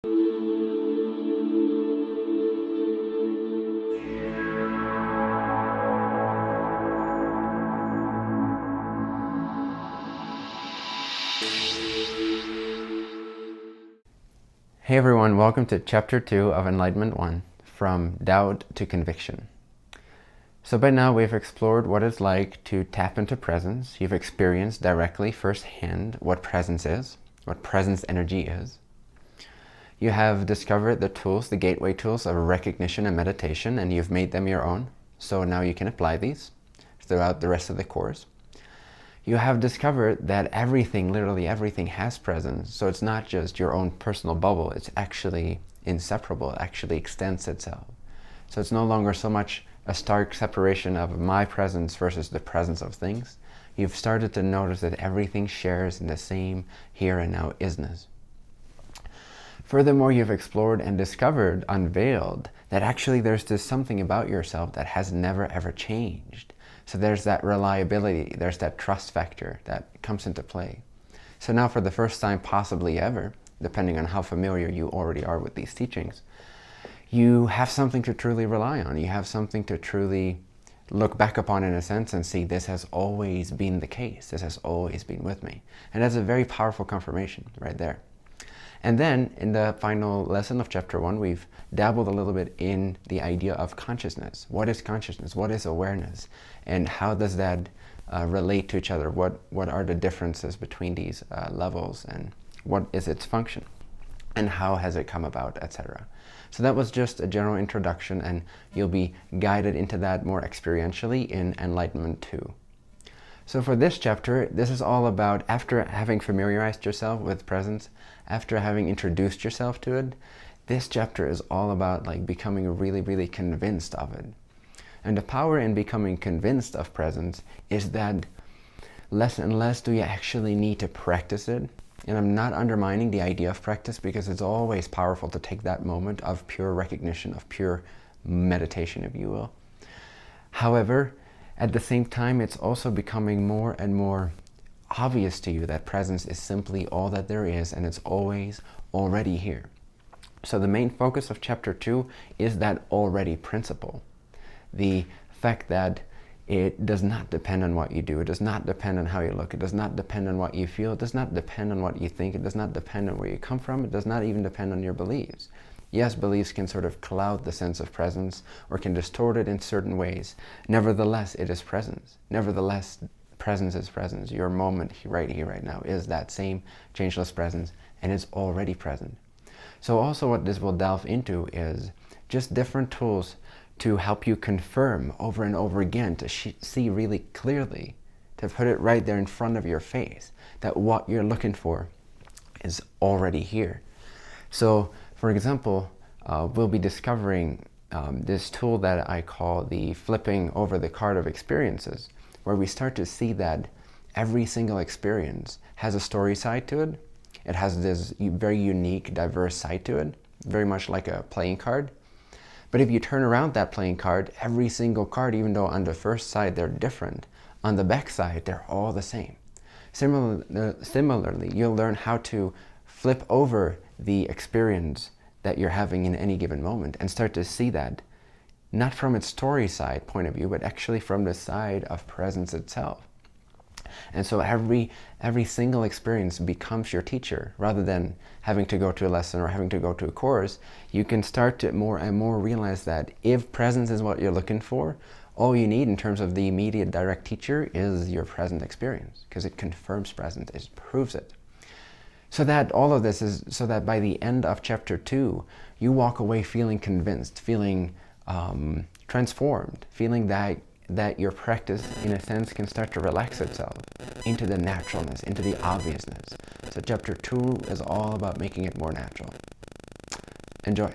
Hey everyone, welcome to Chapter 2 of Enlightenment 1, From Doubt to Conviction. So by now we've explored what it's like to tap into presence. You've experienced directly, firsthand, what presence is, what presence energy is. You have discovered the tools, the gateway tools of recognition and meditation, and you've made them your own. So now you can apply these throughout the rest of the course. You have discovered that everything, literally everything, has presence. So it's not just your own personal bubble, it's actually inseparable, it actually extends itself. So it's no longer so much a stark separation of my presence versus the presence of things. You've started to notice that everything shares in the same here and now isness. Furthermore, you've explored and discovered, unveiled, that actually there's this something about yourself that has never ever changed. So there's that reliability, there's that trust factor that comes into play. So now for the first time possibly ever, depending on how familiar you already are with these teachings, you have something to truly rely on. You have something to truly look back upon in a sense and see this has always been the case. This has always been with me. And that's a very powerful confirmation right there. And then in the final lesson of Chapter 1, we've dabbled a little bit in the idea of consciousness. What is consciousness? What is awareness? And how does that relate to each other? What are the differences between these levels? And what is its function? And how has it come about, etc. So that was just a general introduction, and you'll be guided into that more experientially in Enlightenment 2. So for this chapter, this is all about, after having familiarized yourself with presence, after having introduced yourself to it, this chapter is all about like becoming really, really convinced of it. And the power in becoming convinced of presence is that less and less do you actually need to practice it. And I'm not undermining the idea of practice, because it's always powerful to take that moment of pure recognition, of pure meditation, if you will. However, at the same time, it's also becoming more and more obvious to you that presence is simply all that there is, and it's always already here. So the main focus of Chapter 2 is that already principle. The fact that it does not depend on what you do, it does not depend on how you look, it does not depend on what you feel, it does not depend on what you think, it does not depend on where you come from, it does not even depend on your beliefs. Yes, beliefs can sort of cloud the sense of presence or can distort it in certain ways. Nevertheless, it is presence. Nevertheless, presence is presence. Your moment right here, right now, is that same changeless presence, and it's already present. So also what this will delve into is just different tools to help you confirm over and over again, to see really clearly, to put it right there in front of your face, that what you're looking for is already here. So, for example, we'll be discovering this tool that I call the flipping over the card of experiences, where we start to see that every single experience has a story side to it. It has this very unique, diverse side to it, very much like a playing card. But if you turn around that playing card, every single card, even though on the first side they're different, on the back side they're all the same. Similarly, you'll learn how to flip over the experience that you're having in any given moment and start to see that not from its story side point of view, but actually from the side of presence itself. And so every single experience becomes your teacher. Rather than having to go to a lesson or having to go to a course, you can start to more and more realize that if presence is what you're looking for, all you need in terms of the immediate direct teacher is your present experience, because it confirms presence, it proves it. So that all of this is so that by the end of Chapter 2, you walk away feeling convinced, feeling transformed, feeling that your practice, in a sense, can start to relax itself into the naturalness, into the obviousness. So Chapter 2 is all about making it more natural. Enjoy.